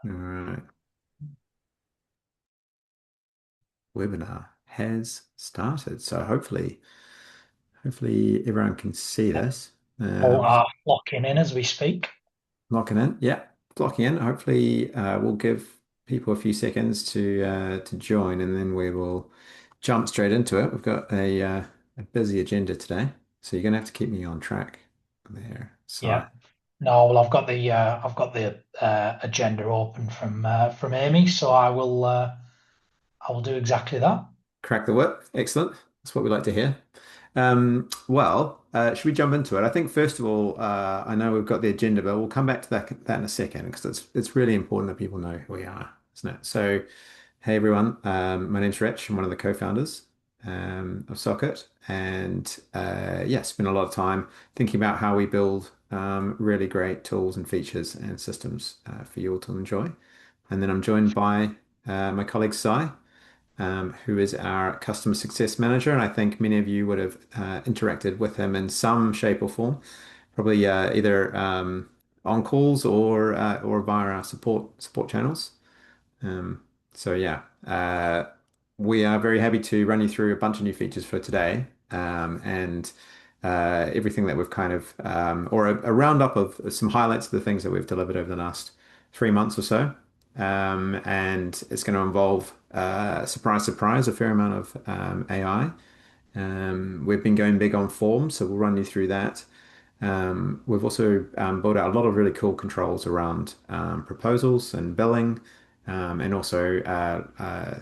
All right. Webinar has started. So hopefully everyone can see this. All Just are locking in as we speak. locking in. Yeah, locking in. Hopefully we'll give people a few seconds to join, and then we will jump straight into it. We've got a busy agenda today, so you're gonna have to keep me on track there. So Yeah. No, well, I've got the agenda open from Amy, so I will do exactly that. crack the whip. Excellent. That's what we like to hear. Should we jump into it? I think first of all, I know we've got the agenda, but we'll come back to that in a second because it's really important that people know who we are, isn't it? So, hey everyone, my name's Rich. I'm one of the co-founders of Socket, and yeah, spend a lot of time thinking about how we build really great tools and features and systems for you all to enjoy. And then I'm joined by my colleague Sai, who is our customer success manager. And I think many of you would have interacted with him in some shape or form, probably either on calls or via our support channels. Um, so yeah, we are very happy to run you through a bunch of new features for today, and everything that we've kind of or a roundup of some highlights of the things that we've delivered over the last 3 months or so. And it's going to involve, surprise, surprise, a fair amount of AI. We've been going big on forms, so we'll run you through that. We've also built out a lot of really cool controls around proposals and billing, and also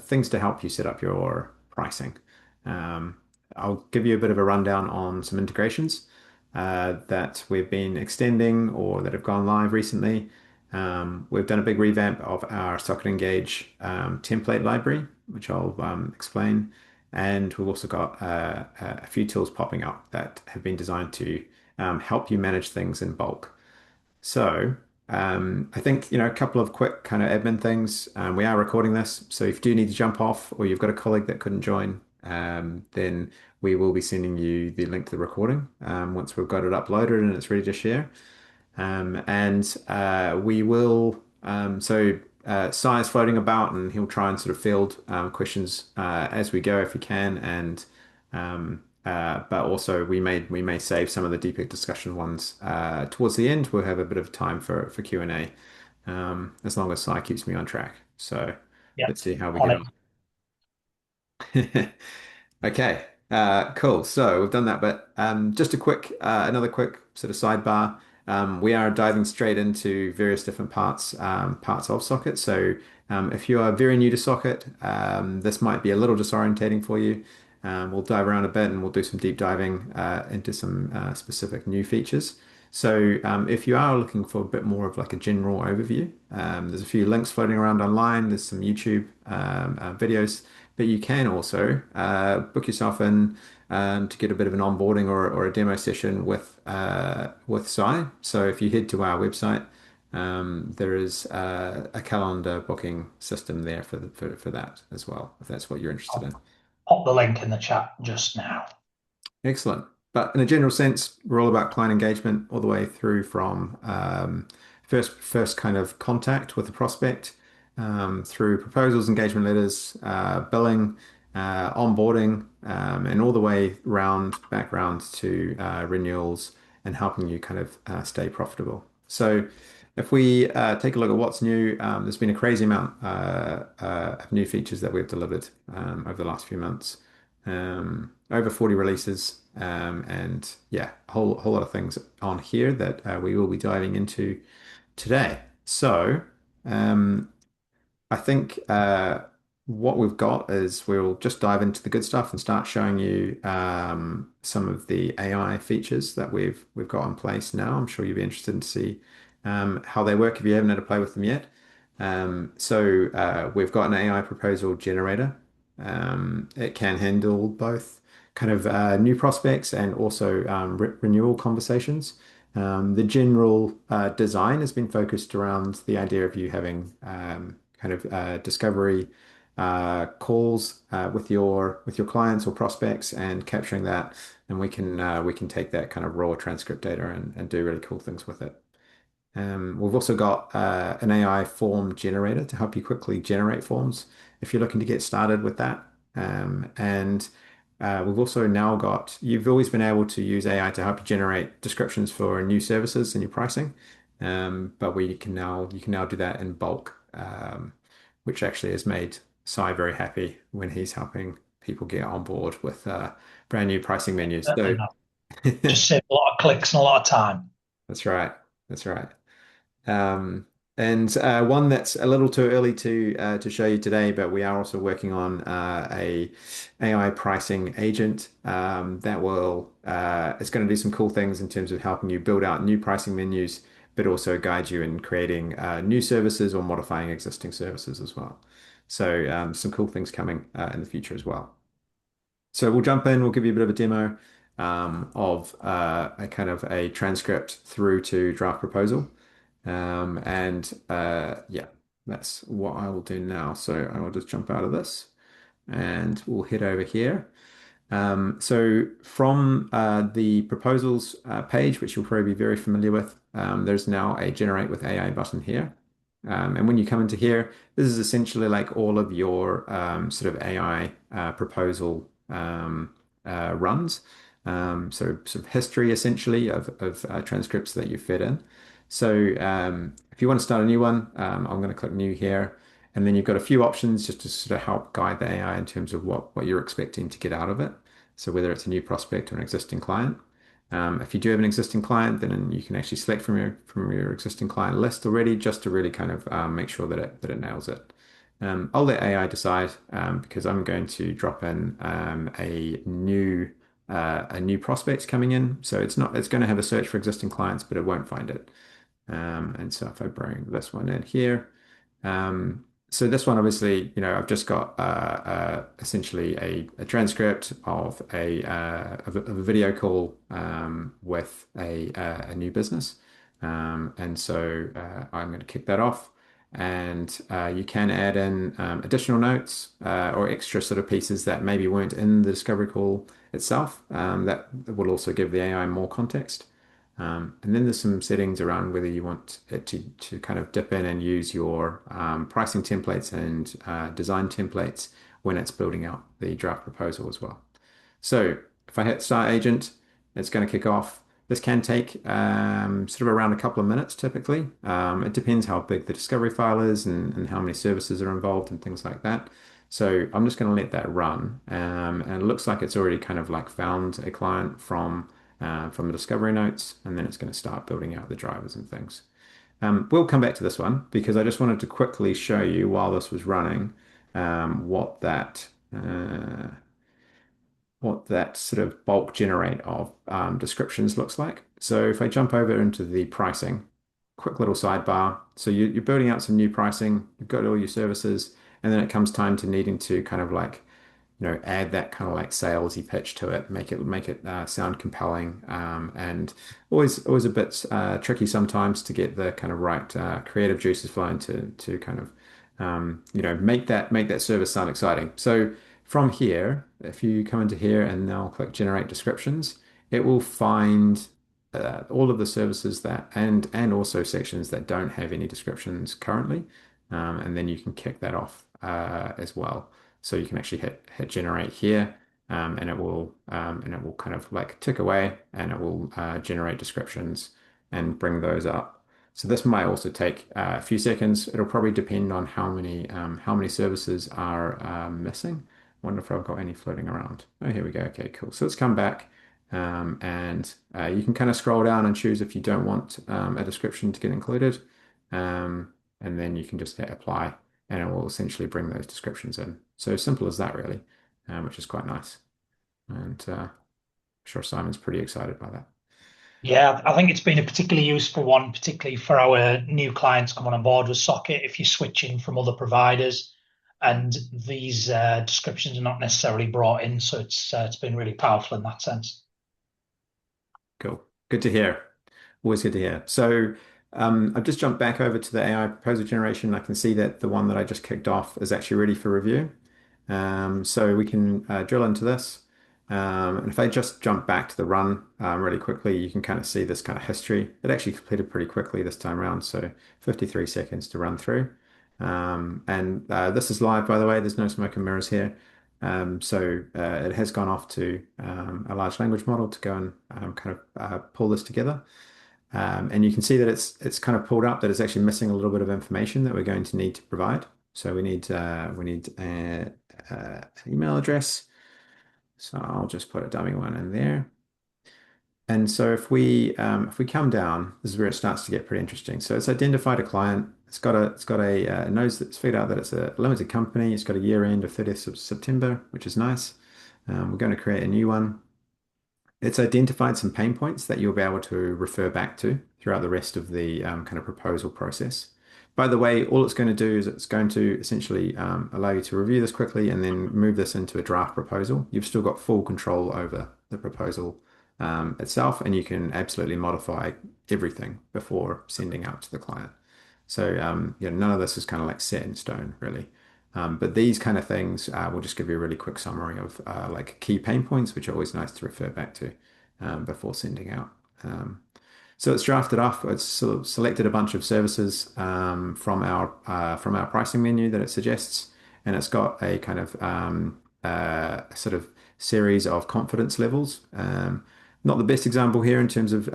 things to help you set up your pricing. Um, I'll give you a bit of a rundown on some integrations that we've been extending or that have gone live recently. We've done a big revamp of our Socket Engage template library, which I'll explain. And we've also got a few tools popping up that have been designed to help you manage things in bulk. So, I think, a couple of quick kind of admin things. We are recording this, so if you do need to jump off or you've got a colleague that couldn't join, then we will be sending you the link to the recording once we've got it uploaded and it's ready to share. And we will, Sai is floating about and he'll try and sort of field questions as we go if he can. But also we may save some of the deeper discussion ones towards the end. We'll have a bit of time for Q&A as long as Sai keeps me on track. So Yeah, let's see how we on get it. on. Okay, cool. So we've done that, but just another quick sort of sidebar. We are diving straight into various different parts of Socket. So if you are very new to Socket, this might be a little disorientating for you. We'll dive around a bit and we'll do some deep diving into some specific new features. So if you are looking for a bit more of like a general overview, there's a few links floating around online. There's some YouTube videos. But you can also book yourself in to get a bit of an onboarding or a demo session with Sai. So if you head to our website, there is a calendar booking system there for that as well, if that's what you're interested I'll in. pop the link in the chat just now. Excellent. But in a general sense, we're all about client engagement all the way through from first kind of contact with the prospect, through proposals, engagement letters, billing, onboarding, and all the way round background to renewals and helping you kind of stay profitable. So if we take a look at what's new, there's been a crazy amount of new features that we've delivered over the last few months. Over 40 releases, and yeah, a whole lot of things on here that we will be diving into today. So, um, I think what we've got is we'll just dive into the good stuff and start showing you some of the AI features that we've got in place now. I'm sure you'll be interested to see how they work if you haven't had a play with them yet. We've got an AI proposal generator. It can handle both kind of new prospects and also renewal conversations. The general design has been focused around the idea of you having kind of discovery calls with your clients or prospects and capturing that, and we can take that kind of raw transcript data and do really cool things with it. We've also got an AI form generator to help you quickly generate forms if you're looking to get started with that. And we've also now got, you've always been able to use AI to help you generate descriptions for new services and your pricing. But you can now do that in bulk, which actually has made Sai very happy when he's helping people get on board with brand new pricing menus. Certainly So not. Just save a lot of clicks and a lot of time. that's right. That's right. Um, and one that's a little too early to show you today, but we are also working on a AI pricing agent that will it's going to do some cool things in terms of helping you build out new pricing menus, but also guide you in creating new services or modifying existing services as well. So some cool things coming in the future as well. So we'll jump in, we'll give you a bit of a demo of a kind of a transcript through to draft proposal. Yeah, that's what I will do now. So I will just jump out of this and we'll head over here. So from the proposals page, which you'll probably be very familiar with, there's now a generate with AI button here. And when you come into here, this is essentially like all of your sort of AI proposal runs. So sort of history essentially of transcripts that you fed in. So if you want to start a new one, I'm going to click new here. And then you've got a few options just to sort of help guide the AI in terms of what you're expecting to get out of it. So whether it's a new prospect or an existing client. If you do have an existing client, then you can actually select from your existing client list already, just to really kind of make sure that it nails it. I'll let AI decide because I'm going to drop in a new prospect coming in. So it's going to have a search for existing clients, but it won't find it. And so if I bring this one in here, um, so this one, obviously, I've just got essentially a transcript of a video call with a new business, and so I'm going to kick that off. And you can add in additional notes or extra sort of pieces that maybe weren't in the discovery call itself. That will also give the AI more context. And then there's some settings around whether you want it to kind of dip in and use your pricing templates and design templates when it's building out the draft proposal as well. So if I hit Start Agent, it's going to kick off. This can take sort of around a couple of minutes typically. It depends how big the discovery file is and how many services are involved and things like that. So I'm just going to let that run. And it looks like it's already kind of like found a client from the discovery notes, and then it's going to start building out the drivers and things. We'll come back to this one because I just wanted to quickly show you while this was running what that sort of bulk generate of descriptions looks like. So if I jump over into the pricing, quick little sidebar. So you're building out some new pricing, you've got all your services, and then it comes time to needing to kind of like add that kind of like salesy pitch to it, make it sound compelling, and always a bit tricky sometimes to get the kind of right creative juices flowing to kind of make that service sound exciting. So from here, if you come into here and now click generate descriptions, it will find all of the services that and also sections that don't have any descriptions currently, and then you can kick that off as well. So you can actually hit generate here, and it will kind of like tick away, and it will generate descriptions and bring those up. So this might also take a few seconds. It'll probably depend on how many services are missing. Wonder if I've got any floating around. Oh, here we go. Okay, cool. So let's come back, and you can kind of scroll down and choose if you don't want a description to get included, and then you can just hit apply and it will essentially bring those descriptions in. So simple as that, really, which is quite nice. And I'm sure Simon's pretty excited by that. Yeah, I think it's been a particularly useful one, particularly for our new clients coming on board with Socket. If you're switching from other providers, and these descriptions are not necessarily brought in, so it's been really powerful in that sense. Cool. Good to hear. Always good to hear. So I've just jumped back over to the AI proposal generation. I can see that the one that I just kicked off is actually ready for review. So we can drill into this. And if I just jump back to the run really quickly, you can kind of see this kind of history. It actually completed pretty quickly this time around, so 53 seconds to run through. And this is live, by the way. There's no smoke and mirrors here. So it has gone off to a large language model to go and kind of pull this together. And you can see that it's kind of pulled up that it's actually missing a little bit of information that we're going to need to provide. So we need an email address. So I'll just put a dummy one in there. And so if we come down, this is where it starts to get pretty interesting. So it's identified a client. It's got a it knows that it's figured out that it's a limited company. It's got a year end of 30th of September, which is nice. We're going to create a new one. It's identified some pain points that you'll be able to refer back to throughout the rest of the kind of proposal process. By the way, all it's going to do is it's going to essentially allow you to review this quickly and then move this into a draft proposal. You've still got full control over the proposal itself, and you can absolutely modify everything before sending out to the client. So none of this is kind of like set in stone, really. But these kind of things will just give you a really quick summary of like key pain points, which are always nice to refer back to before sending out. So it's drafted off. It's sort of selected a bunch of services from our pricing menu that it suggests, and it's got a kind of sort of series of confidence levels. Not the best example here in terms of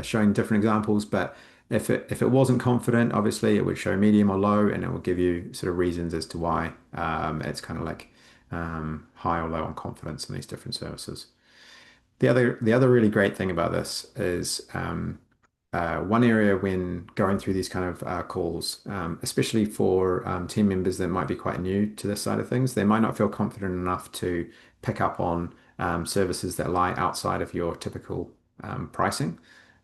showing different examples, but if it wasn't confident, obviously it would show medium or low, and it will give you sort of reasons as to why it's kind of like high or low on confidence in these different services. The other really great thing about this is one area when going through these kind of calls, especially for team members that might be quite new to this side of things, they might not feel confident enough to pick up on services that lie outside of your typical pricing.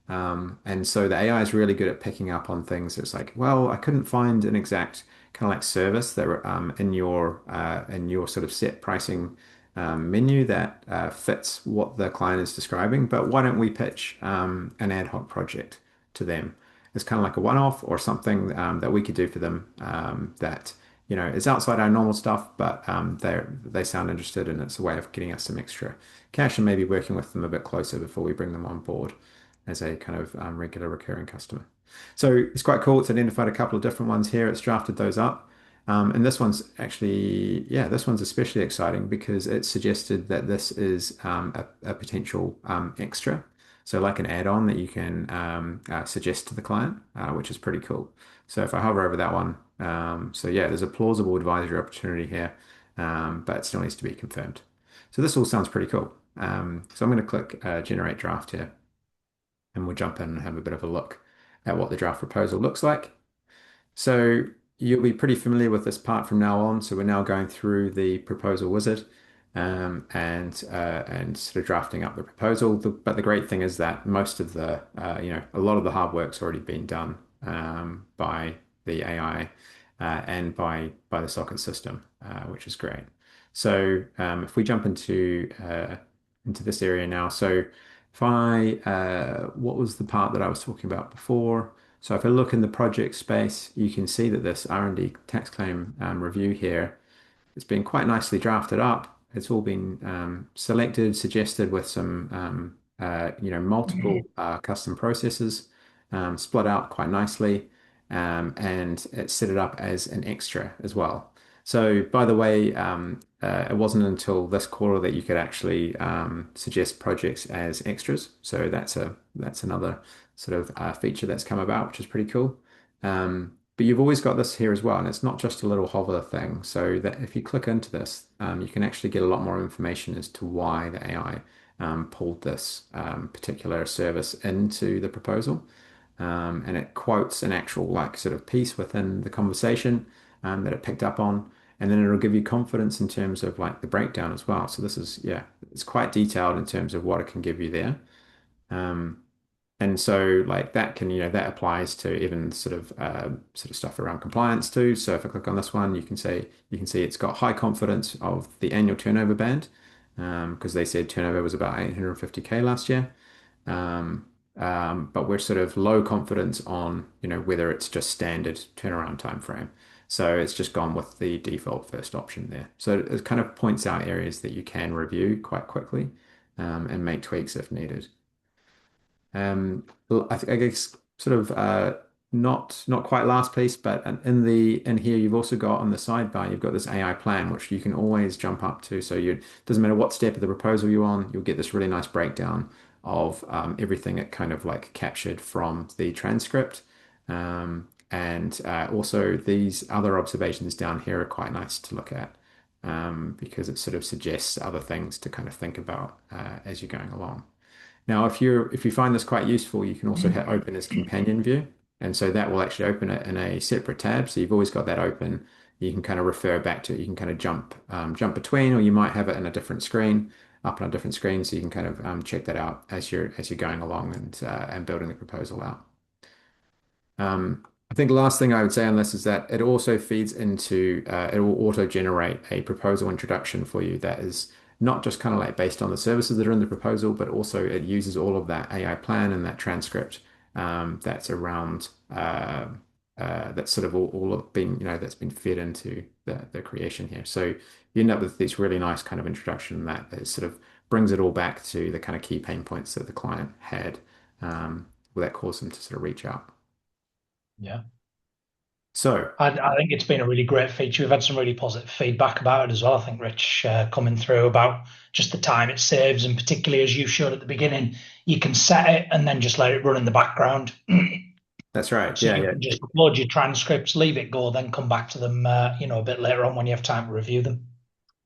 And so the AI is really good at picking up on things. It's like, well, I couldn't find an exact kind of like service that in your sort of set pricing menu that fits what the client is describing. But why don't we pitch an ad hoc project to them? It's kind of like a one-off or something that we could do for them that is outside our normal stuff, but they sound interested, and it's a way of getting us some extra cash and maybe working with them a bit closer before we bring them on board as a kind of regular recurring customer. So it's quite cool. It's identified a couple of different ones here. It's drafted those up. And this one's actually, yeah, this one's especially exciting because it suggested that this is a potential extra. So like an add-on that you can suggest to the client, which is pretty cool. So if I hover over that one, so yeah, there's a plausible advisory opportunity here, but it still needs to be confirmed. So this all sounds pretty cool. So I'm going to click Generate Draft here, and we'll jump in and have a bit of a look at what the draft proposal looks like. So you'll be pretty familiar with this part from now on. So we're now going through the proposal wizard and sort of drafting up the proposal. But the great thing is that most of a lot of the hard work's already been done by the AI and by the socket system, which is great. So if we jump into this area now, so if what was the part that I was talking about before? So if I look in the project space, you can see that this R&D tax claim review here, it's been quite nicely drafted up. It's all been selected, suggested with some, multiple custom processes, split out quite nicely, and it's set it up as an extra as well. So by the way, it wasn't until this quarter that you could actually suggest projects as extras. So that's another sort of feature that's come about, which is pretty cool. But you've always got this here as well, and it's not just a little hover thing. So that if you click into this, you can actually get a lot more information as to why the AI pulled this particular service into the proposal. And it quotes an actual like sort of piece within the conversation that it picked up on, and then it'll give you confidence in terms of like the breakdown as well. So this is, yeah, it's quite detailed in terms of what it can give you there. Um, and so like that can, that applies to even sort of stuff around compliance too. So if I click on this one, you can see it's got high confidence of the annual turnover band, because they said turnover was about 850K last year. But we're sort of low confidence on, whether it's just standard turnaround time frame. So it's just gone with the default first option there. So it kind of points out areas that you can review quite quickly and make tweaks if needed. Well, I guess sort of not quite last piece, but in here you've also got on the sidebar you've got this AI plan which you can always jump up to. So you doesn't matter what step of the proposal you're on, you'll get this really nice breakdown of everything it kind of like captured from the transcript. And also these other observations down here are quite nice to look at because it sort of suggests other things to kind of think about as you're going along. Now, if you find this quite useful, you can also hit open as companion view. And so that will actually open it in a separate tab. So you've always got that open. You can kind of refer back to it. You can kind of jump between, or you might have it in a different screen, up on a different screen. So you can kind of check that out as you're going along and building the proposal out. I think the last thing I would say on this is that it also feeds into, it will auto-generate a proposal introduction for you that is not just kind of like based on the services that are in the proposal, but also it uses all of that AI plan and that transcript that's around, that's sort of all been, that's been fed into the creation here. So you end up with this really nice kind of introduction that sort of brings it all back to the kind of key pain points that the client had, that caused them to sort of reach out. Yeah. So, I think it's been a really great feature. We've had some really positive feedback about it as well. I think Rich coming through about just the time it saves, and particularly as you showed at the beginning, you can set it and then just let it run in the background. that's right. So Yeah, you yeah. can just upload your transcripts, leave it go, then come back to them, a bit later on when you have time to review them.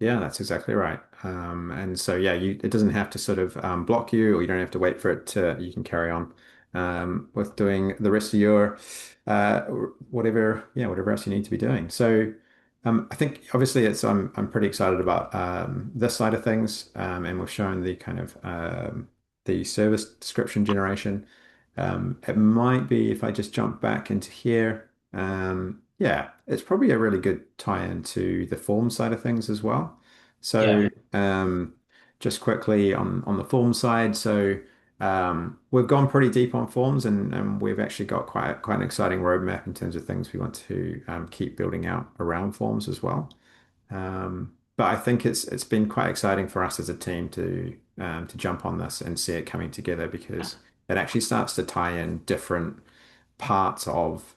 Yeah, that's exactly right. And so, yeah, it doesn't have to sort of block you, or you don't have to wait for it to, you can carry on with doing the rest of your uh, whatever else you need to be doing. So, I think obviously I'm pretty excited about this side of things, and we've shown the kind of the service description generation. It might be if I just jump back into here. Yeah, it's probably a really good tie-in to the form side of things as well. Yeah, So, just quickly on the form side, so we've gone pretty deep on forms, and we've actually got quite an exciting roadmap in terms of things we want to keep building out around forms as well. But I think it's been quite exciting for us as a team to jump on this and see it coming together because it actually starts to tie in different parts of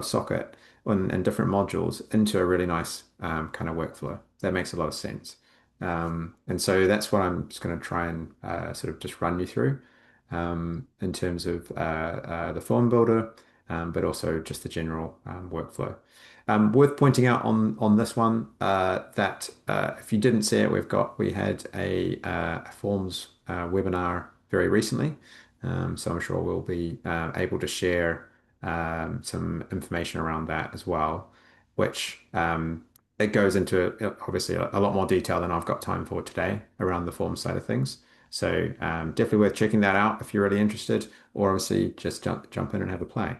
Socket and different modules into a really nice kind of workflow. That makes a lot of sense. And so that's what I'm just going to try and sort of just run you through in terms of the form builder, but also just the general workflow. Worth pointing out on this one that if you didn't see it, we had a forms webinar very recently, so I'm sure we'll be able to share some information around that as well, which it goes into obviously a lot more detail than I've got time for today around the form side of things. So definitely worth checking that out if you're really interested, or obviously just jump in and have a play.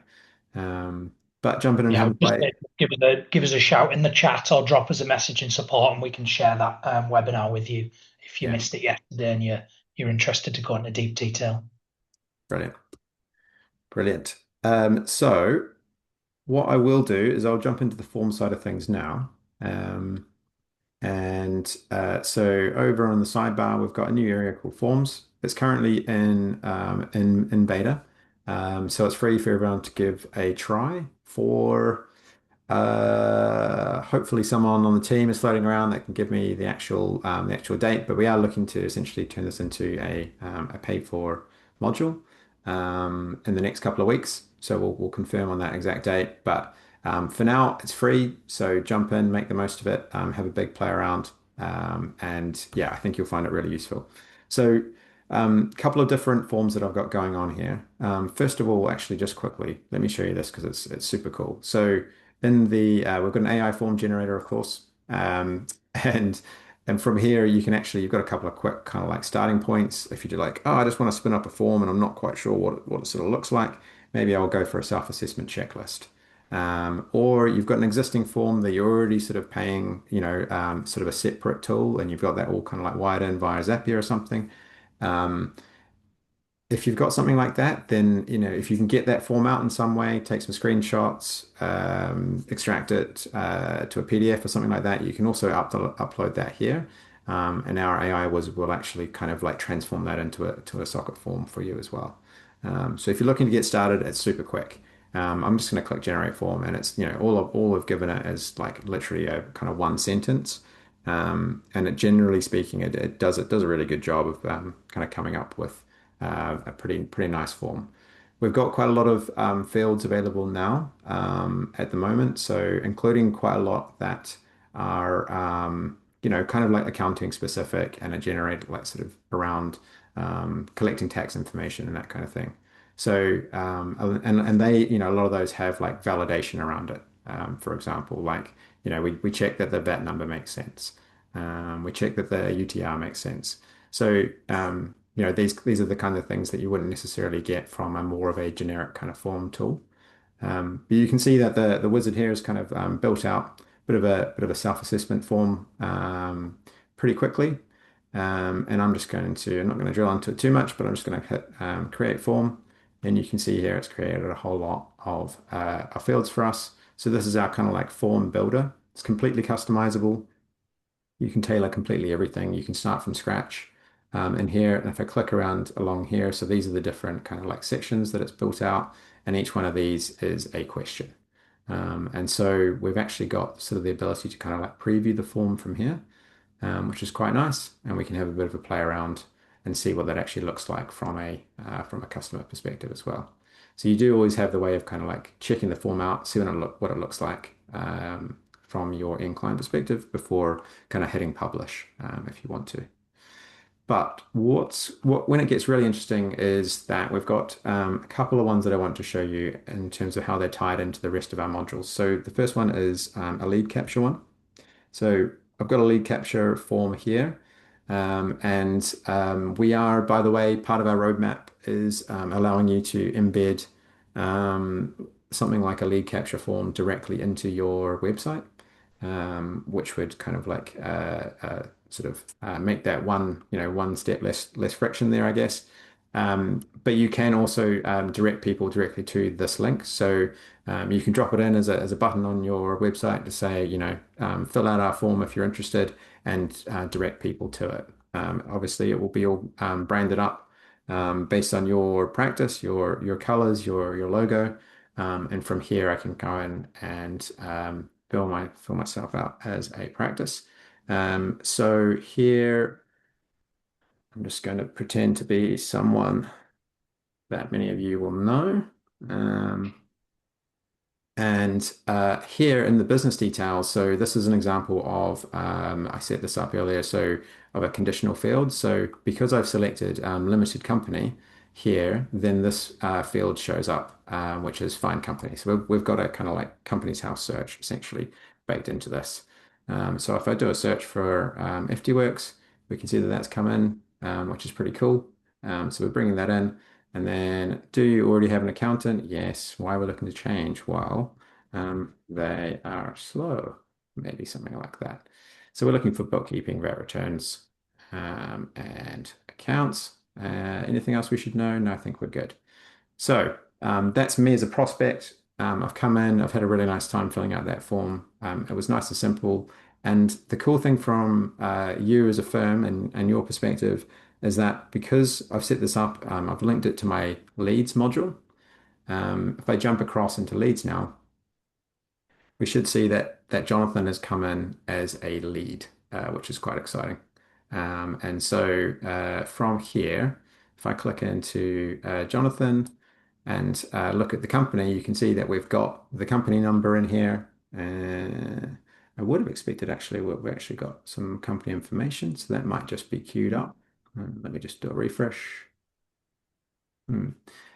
Um, but jump in and yeah. I have a would just play. say give us a shout in the chat or drop us a message in support, and we can share that webinar with you if you Yeah, missed it yesterday and you're interested to go into deep detail. brilliant, brilliant. So what I will do is I'll jump into the form side of things now. Um, And so over on the sidebar, we've got a new area called Forms. It's currently in beta, so it's free for everyone to give a try for. Hopefully someone on the team is floating around that can give me the actual date, but we are looking to essentially turn this into a paid for module in the next couple of weeks. So we'll confirm on that exact date. But for now, it's free. So jump in, make the most of it, have a big play around. And yeah, I think you'll find it really useful. So a couple of different forms that I've got going on here. First of all, actually, just quickly, let me show you this because it's super cool. So in the we've got an AI form generator, of course, and from here you can actually you've got a couple of quick kind of like starting points. If you do like, oh, I just want to spin up a form and I'm not quite sure what it sort of looks like, maybe I'll go for a self-assessment checklist. Or you've got an existing form that you're already sort of paying, sort of a separate tool, and you've got that all kind of like wired in via Zapier or something. Um, if you've got something like that, then if you can get that form out in some way, take some screenshots, extract it to a PDF or something like that, you can also upload that here. And our AI will actually kind of like transform that into a socket form for you as well. So if you're looking to get started, it's super quick. I'm just going to click generate form, and it's all I've given it is like literally a kind of one sentence. And it generally speaking, it does a really good job of kind of coming up with a pretty nice form. We've got quite a lot of fields available now at the moment, so including quite a lot that are kind of like accounting specific, and it generated like sort of around collecting tax information and that kind of thing. So and they a lot of those have like validation around it. For example, like we check that the VAT number makes sense. We check that the UTR makes sense. So these are the kind of things that you wouldn't necessarily get from a more of a generic kind of form tool. But you can see that the wizard here is kind of built out a bit of a self-assessment form pretty quickly. And I'm not going to drill into it too much, but I'm just going to hit create form. And you can see here it's created a whole lot of fields for us. So this is our kind of like form builder. It's completely customizable. You can tailor completely everything. You can start from scratch. And here, and if I click around along here, so these are the different kind of like sections that it's built out, and each one of these is a question. And so we've actually got sort of the ability to kind of like preview the form from here, which is quite nice. And we can have a bit of a play around and see what that actually looks like from a customer perspective as well. So you do always have the way of kind of like checking the form out, see what it looks like from your end client perspective before kind of hitting publish if you want to. But when it gets really interesting is that we've got a couple of ones that I want to show you in terms of how they're tied into the rest of our modules. So the first one is a lead capture one. So I've got a lead capture form here. And we are, by the way, part of our roadmap is allowing you to embed something like a lead capture form directly into your website, which would kind of like sort of make that one step less friction there, I guess. But you can also direct people directly to this link. So you can drop it in as a button on your website to say, fill out our form if you're interested, and direct people to it. Obviously, it will be all branded up based on your practice, your colors, your logo. And from here, I can go in and fill myself out as a practice. So here, I'm just going to pretend to be someone that many of you will know. Um, and here in the business details, so this is an example of, I set this up earlier, so of a conditional field. So because I've selected limited company here, then this field shows up, which is find company. So we've got a kind of like company's house search essentially baked into this. So if I do a search for FTWorks, we can see that that's come in, which is pretty cool. So we're bringing that in. And then, do you already have an accountant? Yes. Why we're looking to change? Well, they are slow, maybe something like that. So we're looking for bookkeeping, VAT returns, and accounts. Anything else we should know? No, I think we're good. So that's me as a prospect. I've come in, I've had a really nice time filling out that form. It was nice and simple. And the cool thing from you as a firm and your perspective is that because I've set this up, I've linked it to my leads module. If I jump across into leads now, we should see that Jonathan has come in as a lead, which is quite exciting. And so from here, if I click into Jonathan and look at the company, you can see that we've got the company number in here. I would have expected actually we've actually got some company information, so that might just be queued up. Let me just do a refresh. Hmm.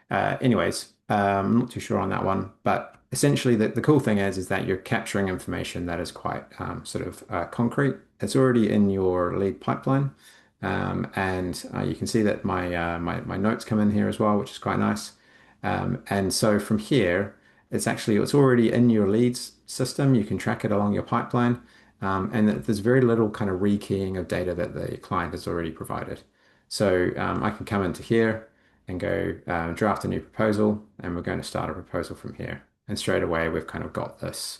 Anyways, I'm not too sure on that one, but essentially the cool thing is that you're capturing information that is quite sort of concrete. It's already in your lead pipeline, and you can see that my notes come in here as well, which is quite nice. And so from here, it's already in your leads system. You can track it along your pipeline, and there's very little kind of rekeying of data that the client has already provided. So I can come into here. and go draft a new proposal, and we're going to start a proposal from here. And straight away, we've kind of got this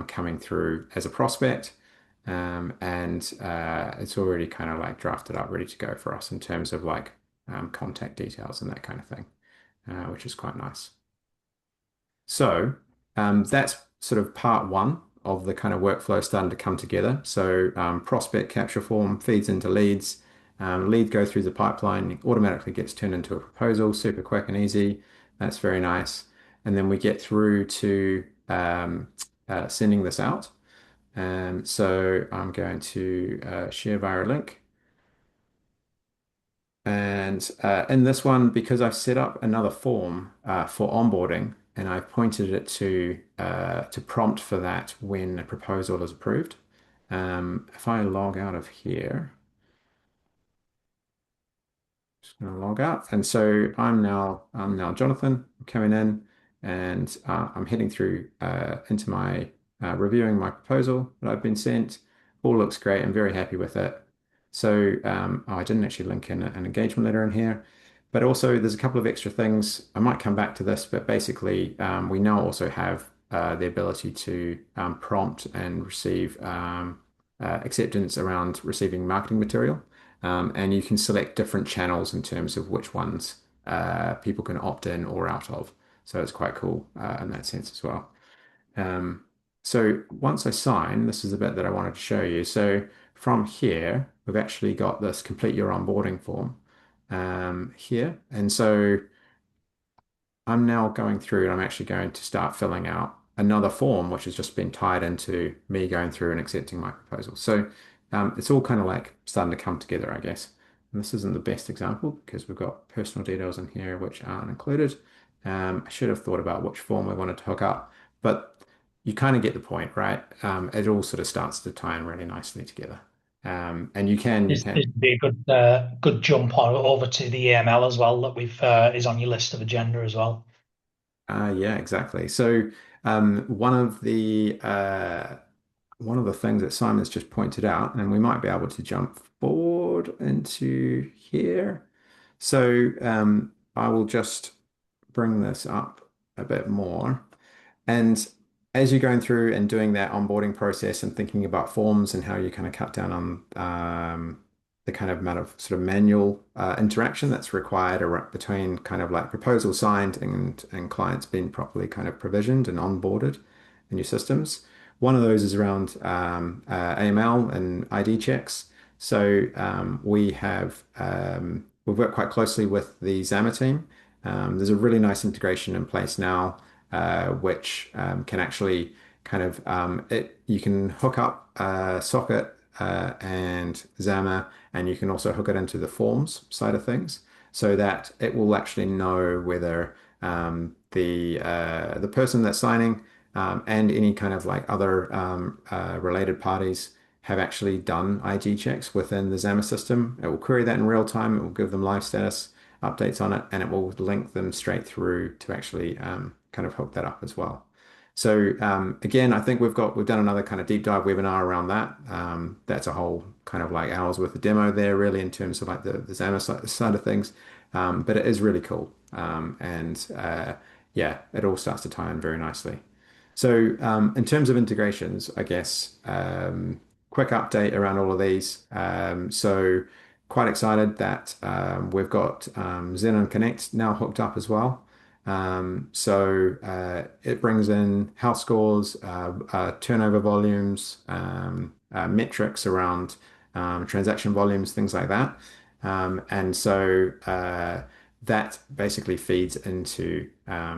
coming through as a prospect, and it's already kind of like drafted up, ready to go for us in terms of like contact details and that kind of thing, which is quite nice. So that's sort of part one of the kind of workflow starting to come together. So prospect capture form feeds into leads. Lead go through the pipeline, automatically gets turned into a proposal, super quick and easy. That's very nice. And then we get through to sending this out. So I'm going to share via a link. And in this one, because I've set up another form for onboarding, and I've pointed it to prompt for that when a proposal is approved. If I log out of here, just going to log out, and so I'm now Jonathan coming in, and I'm heading through into my reviewing my proposal that I've been sent. All looks great. I'm very happy with it. So oh, I didn't actually link in an engagement letter in here, but also there's a couple of extra things. I might come back to this, but basically we now also have the ability to prompt and receive acceptance around receiving marketing material. And you can select different channels in terms of which ones people can opt in or out of. So it's quite cool in that sense as well. Um, so once I sign, this is the bit that I wanted to show you. So from here, we've actually got this complete your onboarding form here. And so I'm now going through and I'm actually going to start filling out another form, which has just been tied into me going through and accepting my proposal. So it's all kind of like starting to come together, I guess. And this isn't the best example because we've got personal details in here which aren't included. I should have thought about which form we wanted to hook up, but you kind of get the point, right? It all sort of starts to tie in really nicely together. And you This can. would be a good jump over to the AML as well that we've is on your list of agenda as well. Yeah, exactly. So one of the things that Simon's just pointed out, and we might be able to jump forward into here. So I will just bring this up a bit more. And as you're going through and doing that onboarding process and thinking about forms and how you kind of cut down on the kind of amount of sort of manual interaction that's required between kind of like proposal signed and clients being properly kind of provisioned and onboarded in your systems. One of those is around AML and ID checks. So we've worked quite closely with the Xama team. There's a really nice integration in place now which can actually kind of you can hook up Socket and Xama, and you can also hook it into the forms side of things, so that it will actually know whether the person that's signing and any kind of like other related parties have actually done ID checks within the Xama system. It will query that in real time. It will give them live status updates on it, and it will link them straight through to actually kind of hook that up as well. So again, I think we've done another kind of deep dive webinar around that. That's a whole kind of like hours worth of demo there, really, in terms of like the Xama side of things. But it is really cool, and yeah, it all starts to tie in very nicely. So in terms of integrations, I guess quick update around all of these. So quite excited that we've got Xenon Connect now hooked up as well. It brings in health scores, turnover volumes, metrics around transaction volumes, things like that. That basically feeds into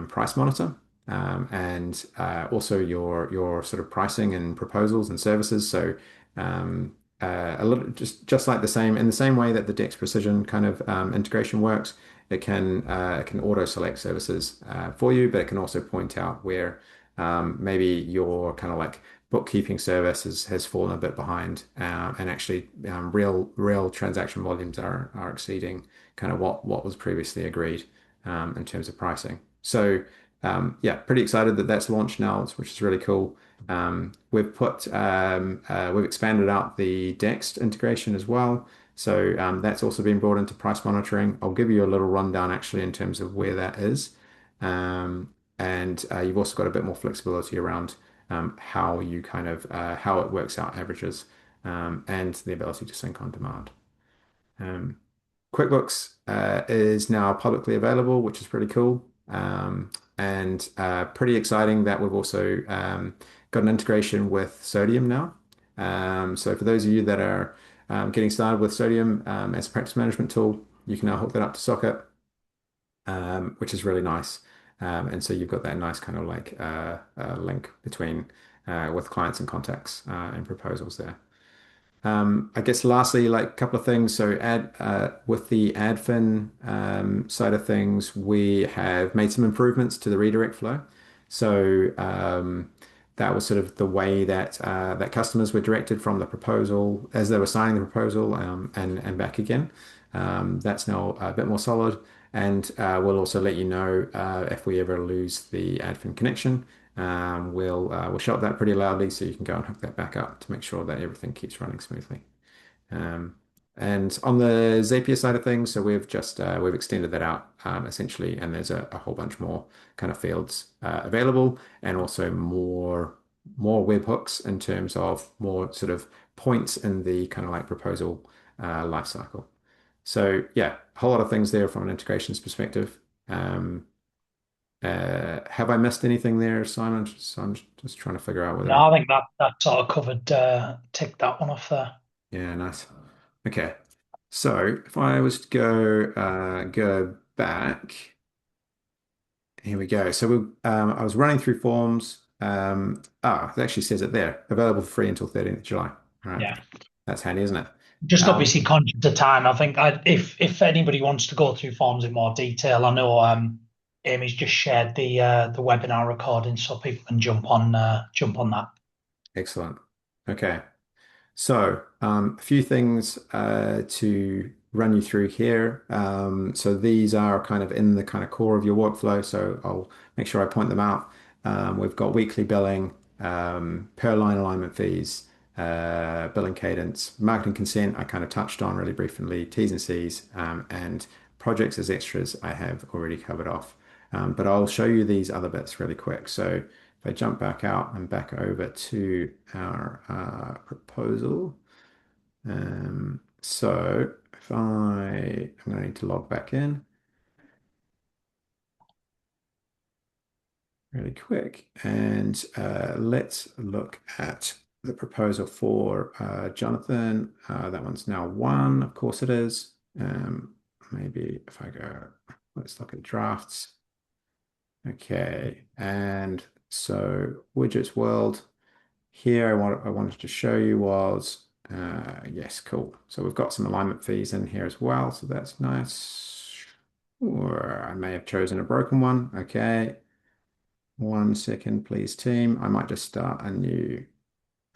Price Monitor and also your sort of pricing and proposals and services. So a little just like the same in the same way that the Dext Precision kind of integration works. It can auto select services for you, but it can also point out where maybe your kind of like bookkeeping service has fallen a bit behind, and actually real transaction volumes are exceeding kind of what was previously agreed in terms of pricing. So yeah, pretty excited that that's launched now, which is really cool. We've expanded out the Dext integration as well. So that's also been brought into price monitoring. I'll give you a little rundown actually in terms of where that is. And you've also got a bit more flexibility around how you kind of how it works out averages and the ability to sync on demand. Um, QuickBooks is now publicly available, which is pretty cool. And pretty exciting that we've also got an integration with Sodium now. So for those of you that are getting started with Sodium as a practice management tool, you can now hook that up to Socket, which is really nice. And so you've got that nice kind of like link between with clients and contacts and proposals there. I guess lastly, like a couple of things. So ad with the AdFin side of things, we have made some improvements to the redirect flow. So that was sort of the way that that customers were directed from the proposal as they were signing the proposal and back again. That's now a bit more solid, and we'll also let you know if we ever lose the AdFin connection. We'll shout that pretty loudly so you can go and hook that back up to make sure that everything keeps running smoothly. Um, and on the Zapier side of things, so we've just we've extended that out essentially, and there's a whole bunch more kind of fields available, and also more webhooks in terms of more sort of points in the kind of like proposal life cycle. So yeah, a whole lot of things there from an integrations perspective. Have I missed anything there, Simon? So I'm just trying to figure out No, whether. I think that sort of covered ticked that one off there. Yeah, nice. Okay. So if I was to go back, here we go. So I was running through forms. It actually says it there, available for free until 13th of July. All right. Yeah. That's handy, isn't it? Just Um, obviously conscious of time. I think if anybody wants to go through forms in more detail, I know Amy's just shared the webinar recording so people can jump on that. Excellent. Okay. So, a few things to run you through here. So these are kind of in the kind of core of your workflow. So I'll make sure I point them out. We've got weekly billing, per line alignment fees, billing cadence, marketing consent. I kind of touched on really briefly, T's and C's, and projects as extras. I have already covered off. But I'll show you these other bits really quick. So if I jump back out and back over to our proposal, so if I'm going to need to log back in really quick, and let's look at the proposal for Jonathan. That one's now one, of course it is. Maybe if I go, let's look at drafts. Okay, and so widgets world. Here, I wanted to show you was, yes, cool. So we've got some alignment fees in here as well, so that's nice. Or I may have chosen a broken one. Okay, 1 second, please, team. I might just start a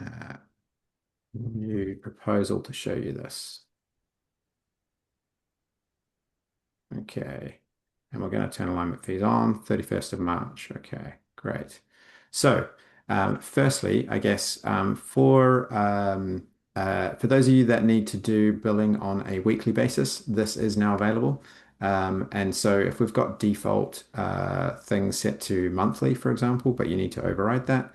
uh, new proposal to show you this. Okay, and we're going to turn alignment fees on 31st of March. Okay, great. So, firstly, I guess for those of you that need to do billing on a weekly basis, this is now available. And so, if we've got default things set to monthly, for example, but you need to override that,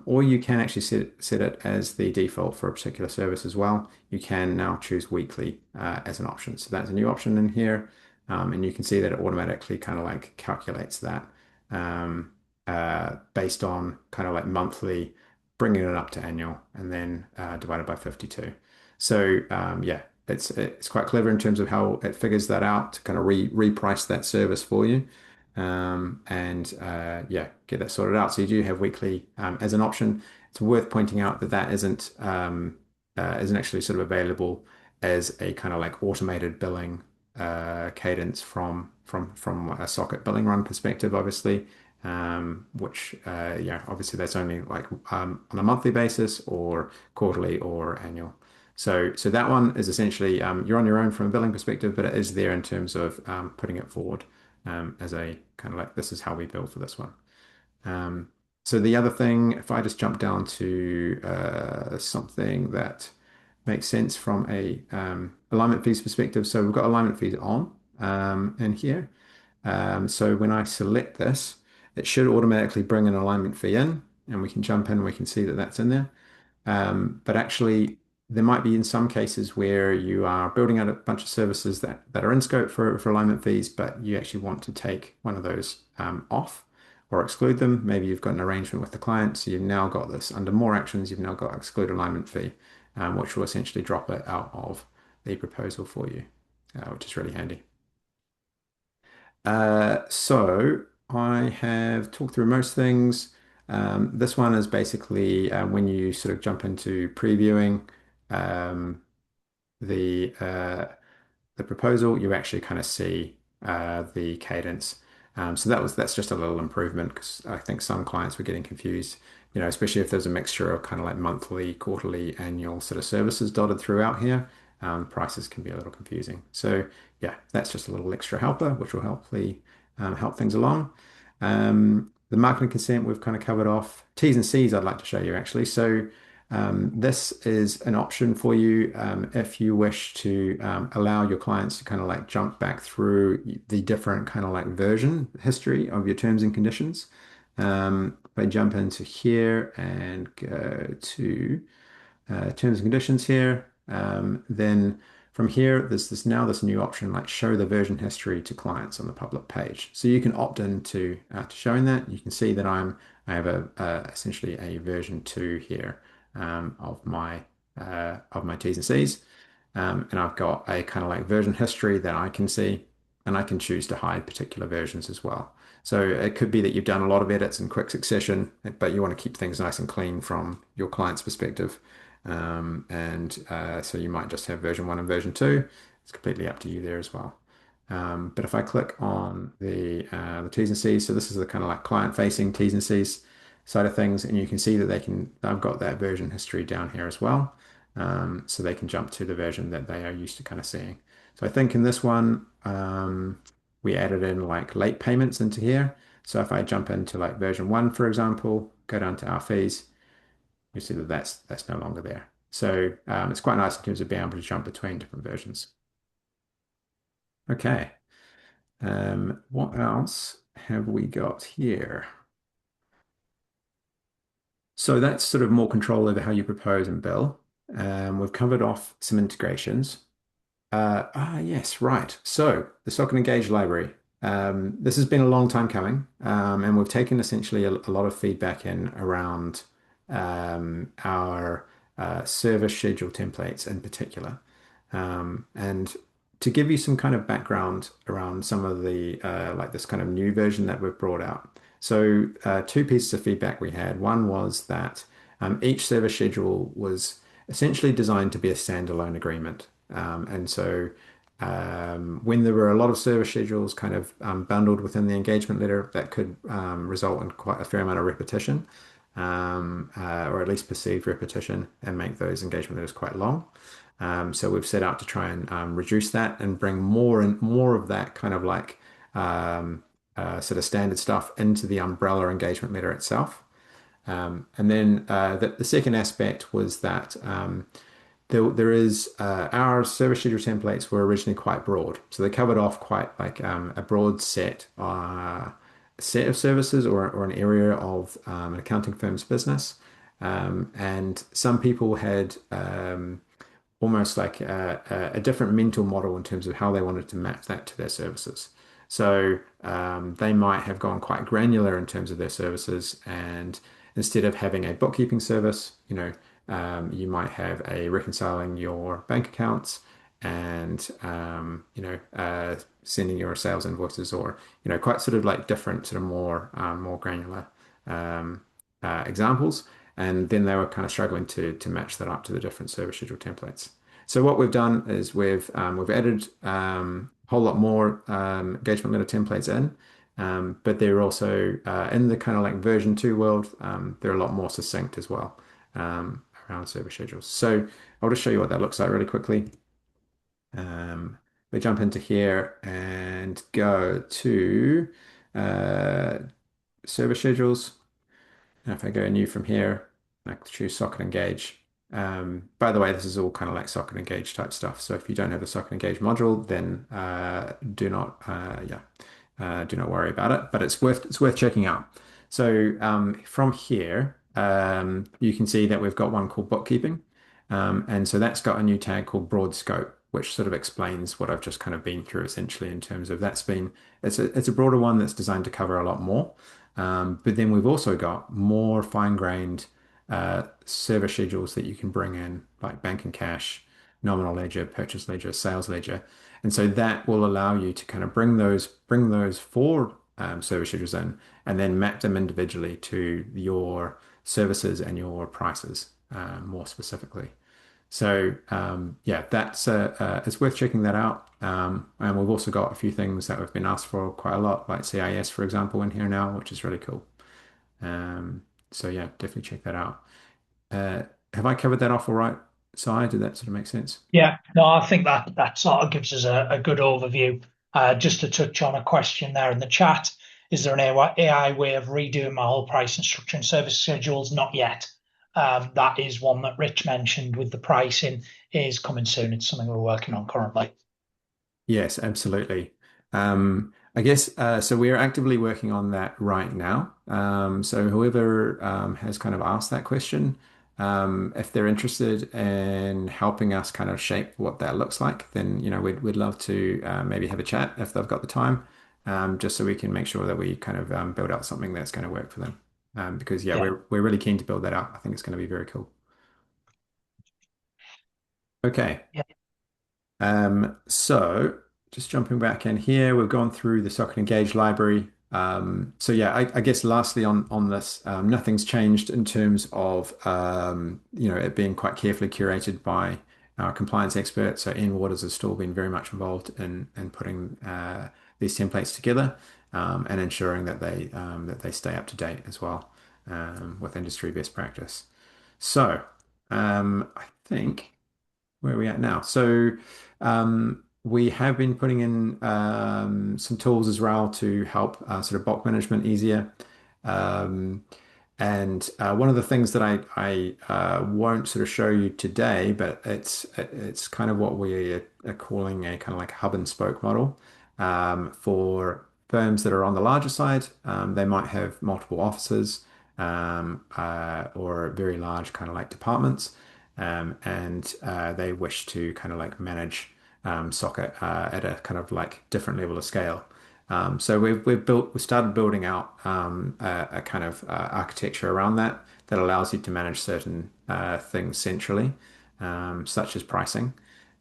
or you can actually set it as the default for a particular service as well. You can now choose weekly as an option. So that's a new option in here. And you can see that it automatically kind of like calculates that based on kind of like monthly, bringing it up to annual, and then divided by 52. So yeah, it's quite clever in terms of how it figures that out to kind of reprice that service for you. And yeah, get that sorted out. So you do have weekly as an option. It's worth pointing out that that isn't actually sort of available as a kind of like automated billing cadence from a socket billing run perspective, obviously. Which yeah, obviously that's only like on a monthly basis or quarterly or annual. So that one is essentially you're on your own from a billing perspective, but it is there in terms of putting it forward as a kind of like this is how we bill for this one. Um, so the other thing, if I just jump down to something that makes sense from a alignment fees perspective. So we've got alignment fees on in here. So when I select this, it should automatically bring an alignment fee in, and we can jump in and we can see that that's in there. But actually, there might be in some cases where you are building out a bunch of services that are in scope for alignment fees, but you actually want to take one of those off or exclude them. Maybe you've got an arrangement with the client, so you've now got this under more actions, you've now got exclude alignment fee, which will essentially drop it out of the proposal for you, which is really handy. So I have talked through most things. This one is basically when you sort of jump into previewing um, the uh, the proposal, you actually kind of see the cadence. So that's just a little improvement because I think some clients were getting confused, especially if there's a mixture of kind of like monthly, quarterly, annual sort of services dotted throughout here. Prices can be a little confusing. So yeah, that's just a little extra helper, which will hopefully help things along. The marketing consent we've kind of covered off. T's and C's I'd like to show you actually. So this is an option for you if you wish to allow your clients to kind of like jump back through the different kind of like version history of your terms and conditions. If I jump into here and go to terms and conditions here. Then from here, there's this new option like show the version history to clients on the public page. So you can opt into to showing that. You can see that I have a essentially a version 2 here of my T's and C's. And I've got a kind of like version history that I can see, and I can choose to hide particular versions as well. So it could be that you've done a lot of edits in quick succession, but you want to keep things nice and clean from your client's perspective. So you might just have version 1 and version 2. It's completely up to you there as well. But if I click on the T's and C's, so this is the kind of like client-facing T's and C's side of things, and you can see that I've got that version history down here as well. So they can jump to the version that they are used to kind of seeing. So I think in this one, we added in like late payments into here. So if I jump into like version 1, for example, go down to our fees, you see that that's no longer there. So it's quite nice in terms of being able to jump between different versions. Okay. What else have we got here? So that's sort of more control over how you propose and bill. We've covered off some integrations. Yes, right. So the Socket Engage library. This has been a long time coming, and we've taken essentially a lot of feedback in around our service schedule templates in particular. And to give you some kind of background around some of the like this kind of new version that we've brought out. So two pieces of feedback we had. One was that each service schedule was essentially designed to be a standalone agreement. When there were a lot of service schedules kind of bundled within the engagement letter, that could result in quite a fair amount of repetition, or at least perceived repetition, and make those engagement letters quite long. So we've set out to try and reduce that and bring more of that kind of like sort of standard stuff into the umbrella engagement letter itself. The second aspect was that there is our service schedule templates were originally quite broad, so they covered off quite like a broad set of services or an area of an accounting firm's business. And some people had almost like a different mental model in terms of how they wanted to map that to their services. So they might have gone quite granular in terms of their services, and instead of having a bookkeeping service, you might have a reconciling your bank accounts and sending your sales invoices, or quite sort of like different sort of more granular um, examples. And then they were kind of struggling to match that up to the different service schedule templates. So what we've done is we've added a whole lot more engagement letter templates in, but they're also in the kind of like version 2 world. They're a lot more succinct as well around service schedules. So I'll just show you what that looks like really quickly. We jump into here and go to uh, service schedules. And if I go new from here, I can choose Socket Engage. By the way, this is all kind of like socket engage type stuff. So if you don't have the socket engage module, then do not worry about it. But it's worth checking out. So from here, you can see that we've got one called bookkeeping, and so that's got a new tag called broad scope, which sort of explains what I've just kind of been through essentially in terms of it's a broader one that's designed to cover a lot more. But then we've also got more fine-grained service schedules that you can bring in, like bank and cash, nominal ledger, purchase ledger, sales ledger. And so that will allow you to kind of bring those four service schedules in and then map them individually to your services and your prices more specifically. So yeah, that's it's worth checking that out. And we've also got a few things that have been asked for quite a lot, like CIS, for example, in here now, which is really cool. Um, so yeah, definitely check that out. Uh, have I covered that off all right, Si? Did that sort of make sense? Yeah, no, I think that sort of gives us a good overview. Just to touch on a question there in the chat, is there an AI way of redoing my whole price and structure and service schedules? Not yet. That is one that Rich mentioned with the pricing is coming soon. It's something we're working on currently. Yes, absolutely. I guess so. We're actively working on that right now. So whoever has kind of asked that question, if they're interested in helping us kind of shape what that looks like, then we'd love to maybe have a chat if they've got the time, just so we can make sure that we kind of build out something that's going to work for them. Because yeah, Yeah. we're really keen to build that out. I think it's going to be very cool. Okay. Yeah. So just jumping back in here, we've gone through the socket engage library. So yeah, I guess lastly on this, nothing's changed in terms of it being quite carefully curated by our compliance experts. So Ian Waters has still been very much involved in putting these templates together and ensuring that they stay up to date as well with industry best practice. So I think where are we at now? So we have been putting in some tools as well to help sort of bulk management easier. Um, and one of the things that I won't sort of show you today, but it's kind of what we are calling a kind of like hub and spoke model for firms that are on the larger side. They might have multiple offices or very large kind of like departments and they wish to kind of like manage Socket at a kind of like different level of scale. So we started building out a kind of architecture around that allows you to manage certain things centrally, such as pricing,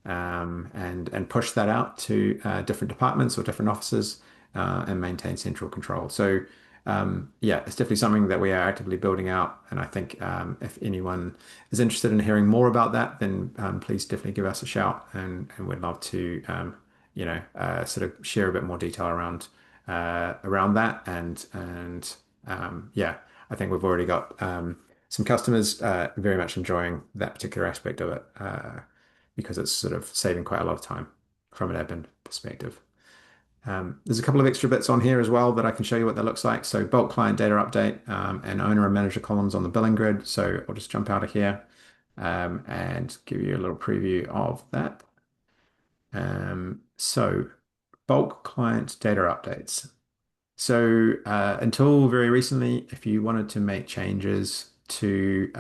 and push that out to different departments or different offices and maintain central control. So yeah, it's definitely something that we are actively building out. And I think if anyone is interested in hearing more about that, then please definitely give us a shout, and we'd love to sort of share a bit more detail around that. And yeah, I think we've already got some customers very much enjoying that particular aspect of it because it's sort of saving quite a lot of time from an admin perspective. There's a couple of extra bits on here as well that I can show you what that looks like. So bulk client data update and owner and manager columns on the billing grid. So I'll just jump out of here and give you a little preview of that. So bulk client data updates. So until very recently, if you wanted to make changes to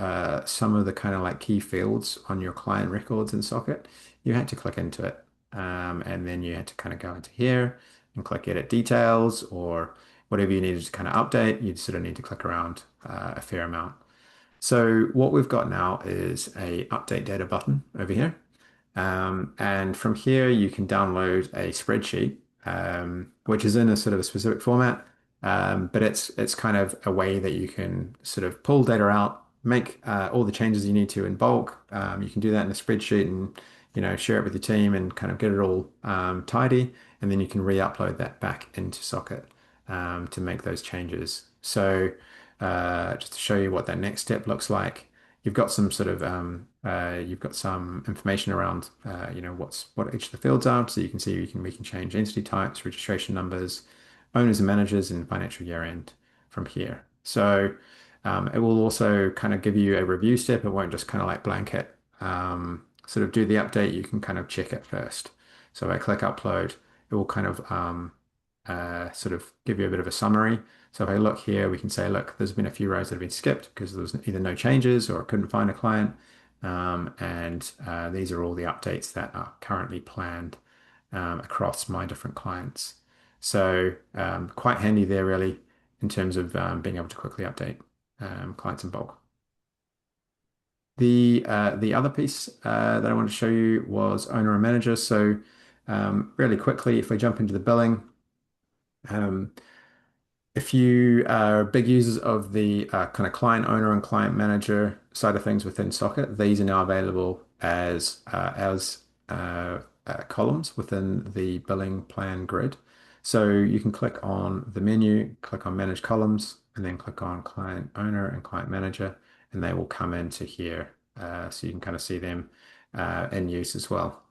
some of the kind of like key fields on your client records in Socket, you had to click into it. And then you had to kind of go into here and click edit details or whatever you needed to kind of update. You'd sort of need to click around a fair amount. So what we've got now is a update data button over here. And from here, you can download a spreadsheet, which is in a sort of a specific format. But it's kind of a way that you can sort of pull data out, make all the changes you need to in bulk. You can do that in a spreadsheet and share it with your team and kind of get it all tidy. And then you can re-upload that back into Socket to make those changes. So just to show you what that next step looks like. You've got some sort of you've got some information around what each of the fields are, so you can see we can change entity types, registration numbers, owners and managers, and financial year end from here. So It will also kind of give you a review step. It won't just kind of like blanket sort of do the update. You can kind of check it first. So if I click upload, it will kind of sort of give you a bit of a summary. So if I look here, we can say, look, there's been a few rows that have been skipped because there was either no changes or I couldn't find a client. And these are all the updates that are currently planned across my different clients. So quite handy there, really, in terms of being able to quickly update clients in bulk. The other piece that I wanted to show you was owner and manager. So really quickly, if we jump into the billing, um, if you are big users of the kind of client owner and client manager side of things within Socket, these are now available as columns within the billing plan grid. So you can click on the menu, click on Manage Columns, and then click on Client Owner and Client Manager, and they will come into here. So you can kind of see them in use as well.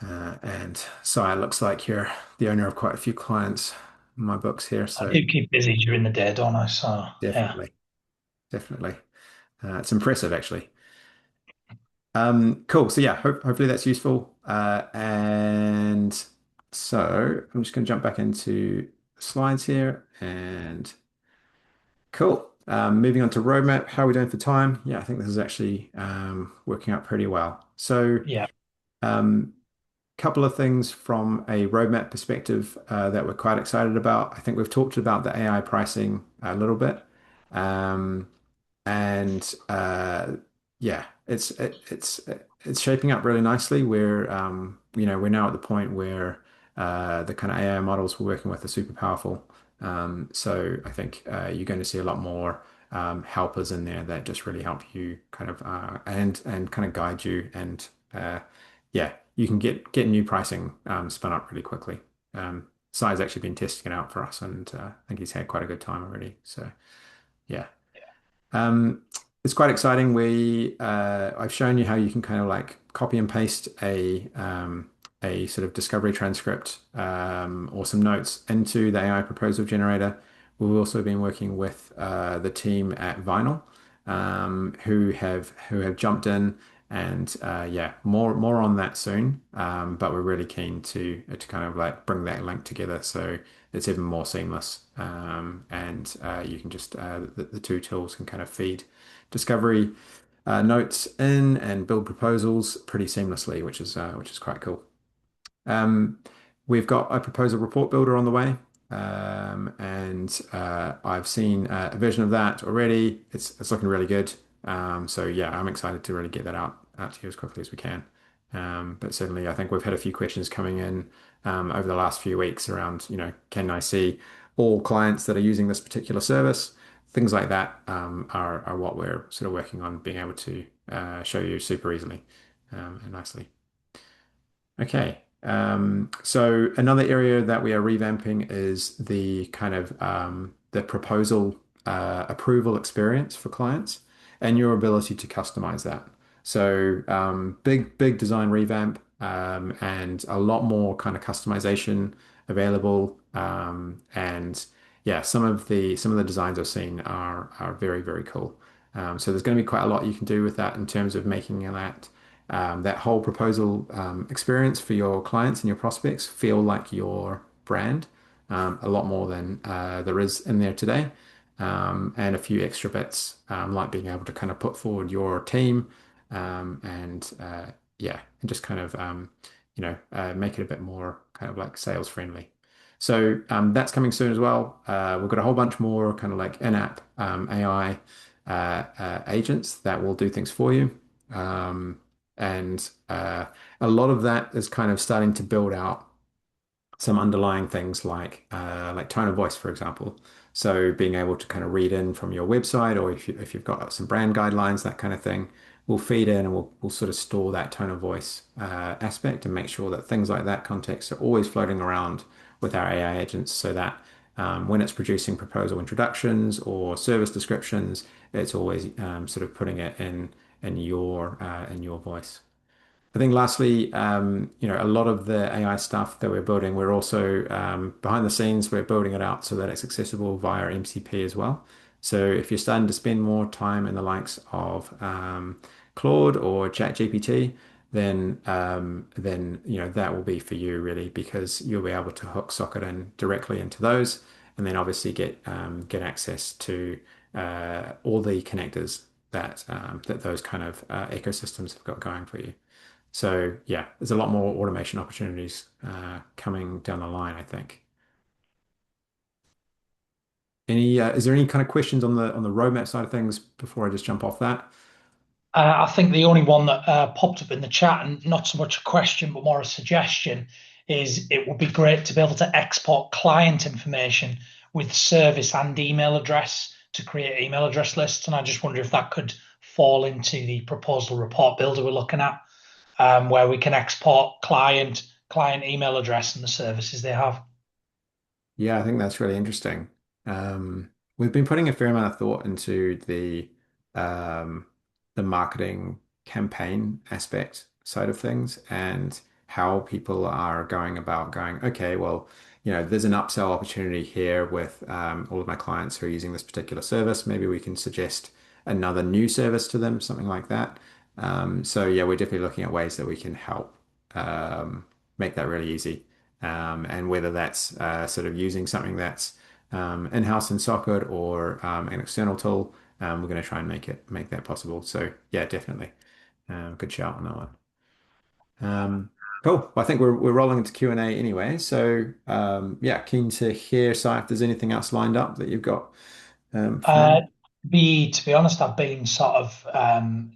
And so it looks like you're the owner of quite a few clients in my books here. I So do keep busy during the day, don't I? So yeah, definitely, definitely. It's impressive, actually. Cool. So yeah, hopefully that's useful. And so I'm just going to jump back into slides here and cool. Moving on to roadmap. How are we doing for time? Yeah, I think this is actually working out pretty well. So yeah, um, couple of things from a roadmap perspective that we're quite excited about. I think we've talked about the AI pricing a little bit. Um, and yeah, it's shaping up really nicely. We're now at the point where the kind of AI models we're working with are super powerful. So I think you're going to see a lot more helpers in there that just really help you kind of and kind of guide you and yeah, you can get new pricing spun up really quickly. Sai's actually been testing it out for us, and I think he's had quite a good time already. So yeah. Um, it's quite exciting. I've shown you how you can kind of like copy and paste a sort of discovery transcript or some notes into the AI proposal generator. We've also been working with the team at Vinyl, who have jumped in, and yeah, more on that soon. But we're really keen to kind of like bring that link together so it's even more seamless. And you can just the two tools can kind of feed discovery notes in and build proposals pretty seamlessly, which is quite cool. Um, we've got a proposal report builder on the way, and I've seen a version of that already. It's looking really good. So yeah, I'm excited to really get that out to you as quickly as we can. But certainly, I think we've had a few questions coming in over the last few weeks around, can I see all clients that are using this particular service? Things like that are what we're sort of working on being able to show you super easily and nicely. Okay. So another area that we are revamping is the kind of the proposal approval experience for clients and your ability to customize that. So big design revamp and a lot more kind of customization available. And yeah, some of the designs I've seen are very cool. So there's going to be quite a lot you can do with that in terms of making that whole proposal experience for your clients and your prospects feel like your brand a lot more than there is in there today. And a few extra bits like being able to kind of put forward your team and yeah, and just kind of make it a bit more kind of like sales friendly. So that's coming soon as well. We've got a whole bunch more kind of like in-app AI agents that will do things for you. And a lot of that is kind of starting to build out some underlying things like tone of voice, for example. So being able to kind of read in from your website, or if you've got some brand guidelines, that kind of thing, we'll feed in and we'll sort of store that tone of voice aspect and make sure that things like that context are always floating around with our AI agents, so that when it's producing proposal introductions or service descriptions, it's always sort of putting it in your voice. I think lastly, a lot of the AI stuff that we're building, we're also behind the scenes, we're building it out so that it's accessible via MCP as well. So if you're starting to spend more time in the likes of Claude or ChatGPT, then that will be for you really because you'll be able to hook socket in directly into those, and then obviously get access to all the connectors that those kind of ecosystems have got going for you. So yeah, there's a lot more automation opportunities coming down the line, I think. Is there any kind of questions on the roadmap side of things before I just jump off that? I think the only one that popped up in the chat, and not so much a question, but more a suggestion, is it would be great to be able to export client information with service and email address to create email address lists. And I just wonder if that could fall into the proposal report builder we're looking at, where we can export client email address and the services they have. Yeah, I think that's really interesting. We've been putting a fair amount of thought into um, the marketing campaign aspect side of things and how people are going about going, okay, well, there's an upsell opportunity here with all of my clients who are using this particular service. Maybe we can suggest another new service to them, something like that. So yeah, we're definitely looking at ways that we can help um, make that really easy. And whether that's sort of using something that's in-house in Socket or an external tool, we're going to try and make that possible. So yeah, definitely, good shout on that one. Cool. Well, I think we're rolling into Q&A anyway. So yeah, keen to hear, Si, if there's anything else lined up that you've got for Uh, me. to be honest, I've been sort of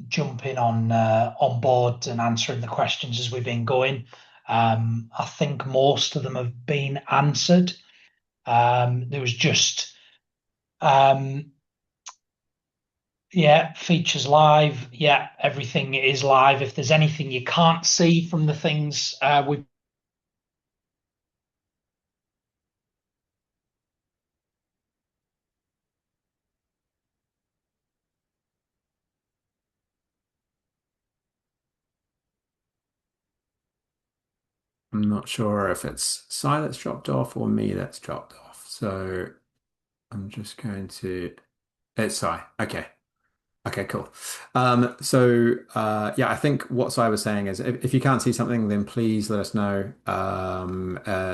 jumping on board and answering the questions as we've been going. I think most of them have been answered. There was just um, yeah, features live. Yeah, everything is live. If there's anything you can't see from the things we've I'm not sure if it's Si that's dropped off or me that's dropped off. So I'm just going to. It's Si. Okay. Okay, cool. Yeah, I think what I was saying is if you can't see something, then please let us know.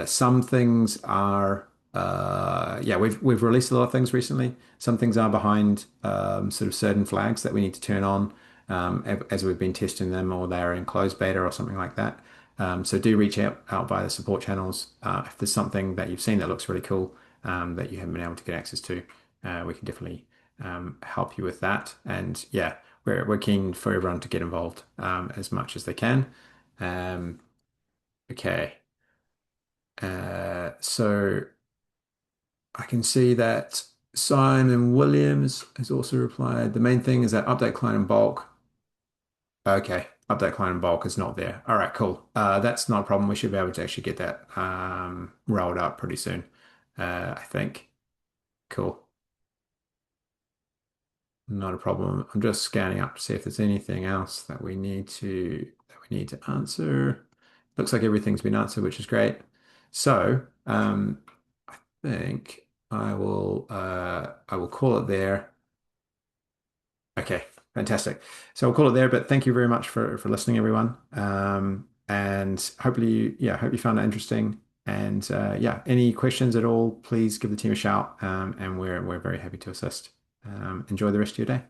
Some things are yeah, we've released a lot of things recently. Some things are behind sort of certain flags that we need to turn on as we've been testing them or they're in closed beta or something like that. So do reach out via the support channels. If there's something that you've seen that looks really cool that you haven't been able to get access to, we can definitely help you with that. And yeah, we're keen for everyone to get involved as much as they can. Um, okay. So I can see that Simon Williams has also replied. The main thing is that update client in bulk. Okay, update client in bulk is not there. All right, cool. That's not a problem. We should be able to actually get that rolled out pretty soon. I think. Cool. Not a problem. I'm just scanning up to see if there's anything else that we need to answer. Looks like everything's been answered, which is great. So, I think I will call it there. Okay, fantastic. So I'll call it there, but thank you very much for listening, everyone. And hopefully hope you found that interesting. And yeah, any questions at all, please give the team a shout. And we're very happy to assist. Enjoy the rest of your day.